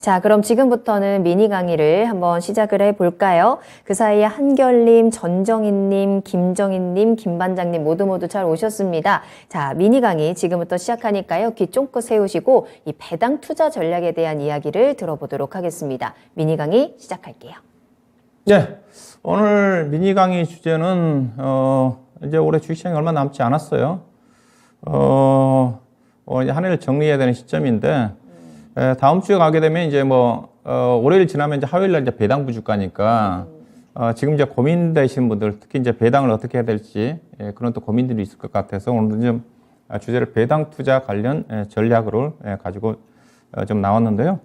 자, 그럼 지금부터는 미니 강의를 한번 시작을 해볼까요? 그 사이에 한결님, 전정인님, 김정인님, 김반장님 모두 잘 오셨습니다. 자, 미니 강의 지금부터 시작하니까요. 귀 쫑긋 세우시고 이 배당 투자 전략에 대한 이야기를 들어보도록 하겠습니다. 미니 강의 시작할게요. 네, 오늘 미니 강의 주제는 이제 올해 주식시장이 얼마 남지 않았어요. 이제 한 해를 정리해야 되는 시점인데 다음 주에 가게 되면 이제 월요일 지나면 이제 화요일 날 이제 배당부 주가니까 지금 이제 고민되시는 분들 특히 이제 배당을 어떻게 해야 될지 그런 또 고민들이 있을 것 같아서 오늘 좀 주제를 배당 투자 관련 전략으로 가지고 좀 나왔는데요.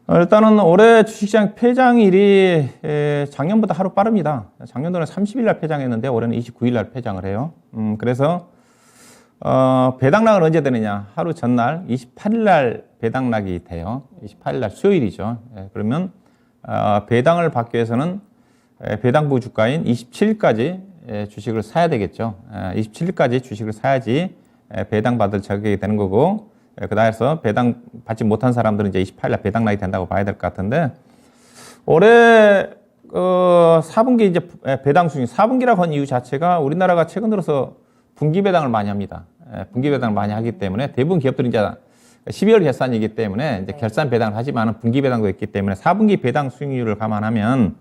일단은 올해 주식시장 폐장일이 작년보다 하루 빠릅니다. 작년도는 30일 날 폐장했는데 올해는 29일 날 폐장을 해요. 그래서 배당락은 언제 되느냐? 하루 전날 28일 날 배당락이 돼요. 28일 날 수요일이죠. 그러면 배당을 받기 위해서는 배당부 주가인 27일까지 주식을 사야 되겠죠. 27일까지 주식을 사야지 배당 받을 자격이 되는 거고, 그다음에서 배당 받지 못한 사람들은 이제 28일 날 배당락이 된다고 봐야 될 것 같은데, 올해 4분기 이제 배당 수익, 4분기라고 한 이유 자체가 우리나라가 최근 들어서 분기 배당을 많이 합니다. 분기 배당을 많이 하기 때문에 대부분 기업들이 이제 12월 결산이기 때문에 이제 결산 배당을 하지만 분기 배당도 있기 때문에 4분기 배당 수익률을 감안하면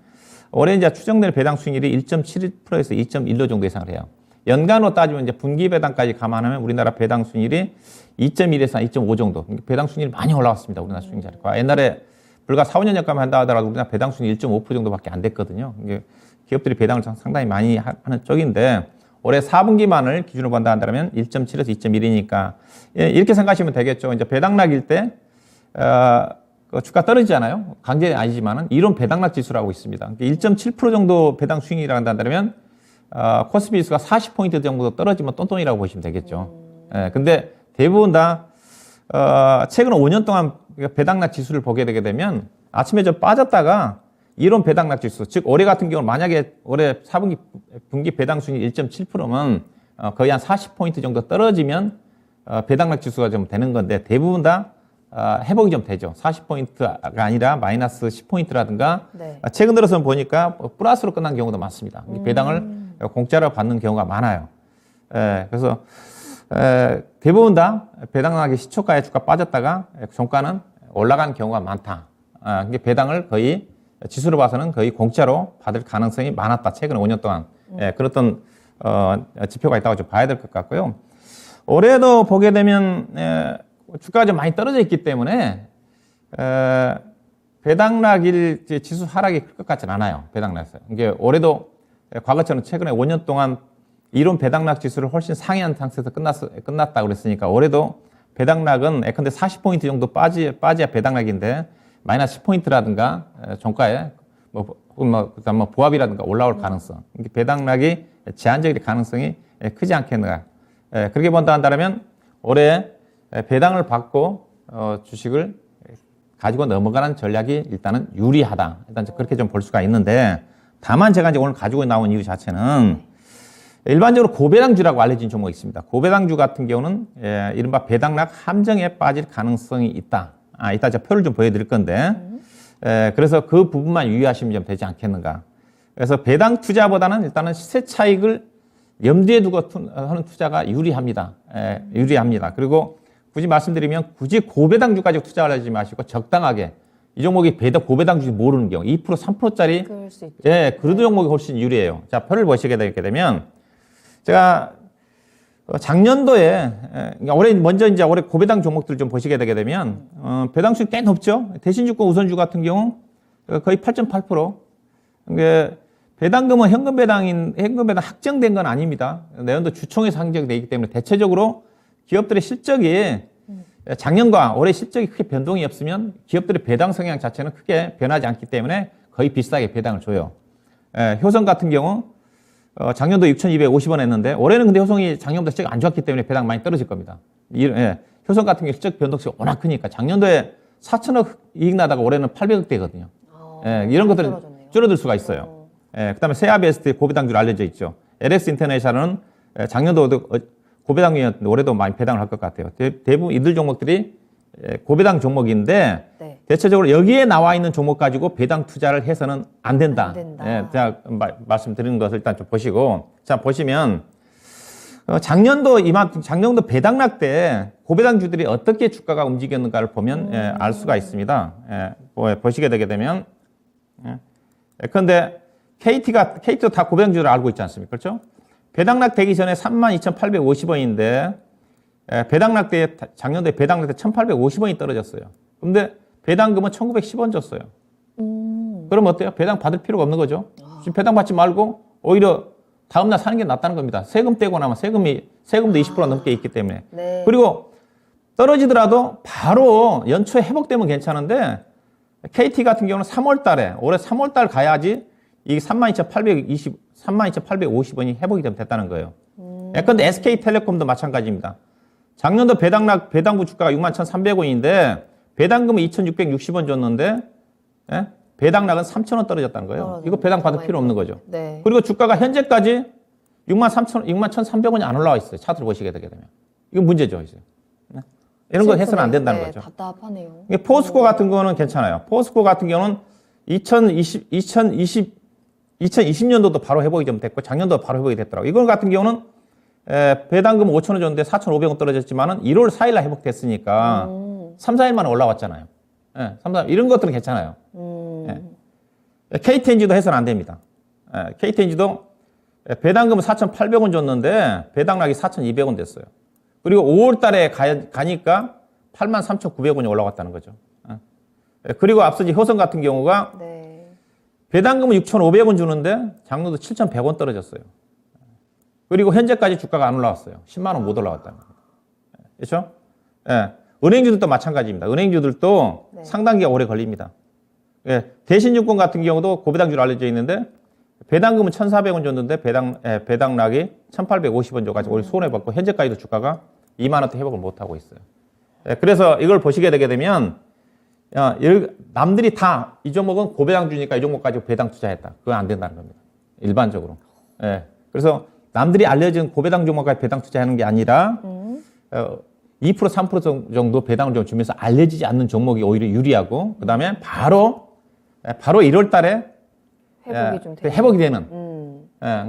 올해 이제 추정될 배당 수익률이 1.71%에서 2.15 정도 예상을 해요. 연간으로 따지면 이제 분기 배당까지 감안하면 우리나라 배당 수익률이 2.1에서 2.5 정도. 배당 수익률이 많이 올라왔습니다. 우리나라 수익률이. 옛날에 불과 4, 5년 전까지 한다 하더라도 우리나라 배당 수익률 1.5% 정도밖에 안 됐거든요. 기업들이 배당을 상당히 많이 하는 쪽인데 올해 4분기만을 기준으로 본다 한다면 1.7에서 2.1이니까 이렇게 생각하시면 되겠죠. 이제 배당락일 때 주가 떨어지잖아요. 강제는 아니지만은 이론 배당락 지수라고 있습니다. 1.7% 정도 배당 수익이라고 한다면 코스피 지수가 40포인트 정도 떨어지면 똔똔이라고 보시면 되겠죠. 근데 대부분 다 최근 5년 동안 배당락 지수를 보게 되게 되면 아침에 좀 빠졌다가 이론 배당락 지수, 즉 올해 같은 경우는 만약에 올해 4분기 분기 배당 수익이 1.7%면 거의 한 40포인트 정도 떨어지면 배당락 지수가 좀 되는 건데 대부분 다 회복이 좀 되죠. 40포인트가 아니라 마이너스 10포인트라든가 최근 들어서는 보니까 플러스로 끝난 경우도 많습니다. 배당을 공짜로 받는 경우가 많아요. 그래서 대부분 다 배당락이 시초가에 주가 빠졌다가 종가는 올라간 경우가 많다. 배당을 거의 지수로 봐서는 거의 공짜로 받을 가능성이 많았다. 최근 5년 동안. 그랬던 지표가 있다고 좀 봐야 될 것 같고요. 올해도 보게 되면 주가가 좀 많이 떨어져 있기 때문에 배당락일 지수 하락이 클 것 같지는 않아요. 배당락에서. 이게 올해도 과거처럼 최근에 5년 동안 이론 배당락 지수를 훨씬 상회한 상태에서 끝났다고 그랬으니까 올해도 배당락은 예컨대 40포인트 정도 빠져야 배당락인데 마이너스 10포인트라든가 종가에 그다음 보합이라든가 올라올 가능성. 배당락이 제한적일 가능성이 크지 않겠는가. 그렇게 본다 한다면 올해 배당을 받고 주식을 가지고 넘어가는 전략이 일단은 유리하다. 일단 그렇게 좀 볼 수가 있는데 다만 제가 이제 오늘 가지고 나온 이유 자체는 일반적으로 고배당주라고 알려진 종목이 있습니다. 고배당주 같은 경우는 이른바 배당락 함정에 빠질 가능성이 있다. 이따 제가 표를 좀 보여드릴 건데 그래서 그 부분만 유의하시면 좀 되지 않겠는가. 그래서 배당 투자보다는 일단은 시세 차익을 염두에 두고 하는 투자가 유리합니다. 유리합니다. 그리고 굳이 말씀드리면 굳이 고배당주까지 투자하지 마시고 적당하게 이 종목이 고배당주 모르는 경우 2% 3%짜리 그런 종목이 훨씬 유리해요. 자, 표를 보시게 되면 제가 작년도에 올해 먼저 이제 올해 고배당 종목들 좀 보시게 되게 되면 배당 수익 꽤 높죠. 대신주권 우선주 같은 경우 거의 8.8%. 그게 배당금은 현금 배당 확정된 건 아닙니다. 내년도 주총에서 상정되기 때문에 대체적으로 기업들의 실적이 작년과 올해 실적이 크게 변동이 없으면 기업들의 배당 성향 자체는 크게 변하지 않기 때문에 거의 비슷하게 배당을 줘요. 효성 같은 경우 작년도 6,250원 했는데 올해는 근데 효성이 작년보다 실적이 안 좋았기 때문에 배당 많이 떨어질 겁니다. 효성 같은 경우 실적 변동치가 워낙 크니까 작년도에 4천억 이익 나다가 올해는 800억대거든요. 이런 것들은 줄어들 수가 있어요. 그다음에 세아베스트 고배당주로 알려져 있죠. LS 인터내셔널은 작년도도 고배당이었는데 올해도 많이 배당을 할 것 같아요. 대부분 이들 종목들이 고배당 종목인데 대체적으로 여기에 나와 있는 종목 가지고 배당 투자를 해서는 안 된다. 안 된다. 예, 제가 말씀드리는 것을 일단 좀 보시고, 자 보시면 작년도 배당락 때 고배당주들이 어떻게 주가가 움직였는가를 보면 알 수가 있습니다. 보시게 되게 되면 그런데 KT도 다 고배당주를 알고 있지 않습니까? 그렇죠? 배당락 되기 전에 32,850원인데 배당락 때 작년도에 배당락 때 1,850원이 떨어졌어요. 근데 배당금은 1,910원 줬어요. 그럼 어때요? 배당 받을 필요가 없는 거죠. 지금 배당 받지 말고 오히려 다음날 사는 게 낫다는 겁니다. 세금 떼고 나면 세금도 20% 넘게 있기 때문에. 네. 그리고 떨어지더라도 바로 연초에 회복되면 괜찮은데 KT 같은 경우는 3월 달에 올해 3월 달 가야지 이게 32,850원이 회복이 되면 됐다는 거예요. 그런데 SK텔레콤도 마찬가지입니다. 작년도 배당부 주가가 61,300원인데 배당금은 2,660원 줬는데 배당락은 3,000원 떨어졌다는 거예요. 이거 배당 받을 필요 없는 거죠. 네. 그리고 주가가 현재까지 61,300원이 안 올라와 있어요. 차트를 보시게 되게 되면. 이거 문제죠. 이제. 이런 거 해서는 안 된다는 거죠. 답답하네요. 포스코 같은 거는 괜찮아요. 포스코 같은 경우는 2020년도도 바로 회복이 좀 됐고 작년도 바로 회복이 됐더라고요. 이거 같은 경우는 배당금 5,000원 줬는데 4,500원 떨어졌지만은 1월 4일 날 회복됐으니까 3, 4일 만에 올라왔잖아요. 3, 4일. 이런 것들은 괜찮아요. KTNG도 해서는 안 됩니다. KTNG도 배당금은 4,800원 줬는데 배당락이 4,200원 됐어요. 그리고 5월 달에 가니까 83,900원이 올라갔다는 거죠. 그리고 앞서지 효성 같은 경우가 네. 배당금은 6,500원 주는데 작년도 7,100원 떨어졌어요. 그리고 현재까지 주가가 안 올라왔어요. 10만 원 못 올라왔다는 겁니다. 그렇죠? 은행주들도 마찬가지입니다. 은행주들도 상당 기간 오래 걸립니다. 대신증권 같은 경우도 고배당주로 알려져 있는데 배당금은 1,400원 줬는데 배당락이 1,850원 줘가지고 우리 손해봤고 현재까지도 주가가 2만 원대 회복을 못하고 있어요. 그래서 이걸 보시게 되게 되면 남들이 다 이 종목은 고배당주니까 이 종목 가지고 배당 투자했다. 그건 안 된다는 겁니다. 일반적으로. 그래서 남들이 알려진 고배당 종목까지 배당 투자하는 게 아니라 2% 3% 정도 배당을 좀 주면서 알려지지 않는 종목이 오히려 유리하고 그다음에 바로 1월 달에 회복이 되는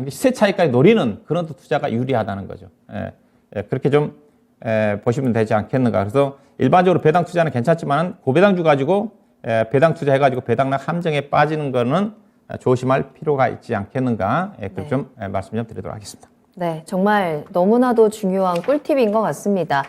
시세 차익까지 노리는 그런 투자가 유리하다는 거죠. 그렇게 좀 보시면 되지 않겠는가. 그래서 일반적으로 배당 투자는 괜찮지만 고배당주 가지고 배당 투자해가지고 배당락 함정에 빠지는 거는 조심할 필요가 있지 않겠는가. 그렇게 좀 말씀 좀 드리도록 하겠습니다. 네, 정말 너무나도 중요한 꿀팁인 것 같습니다.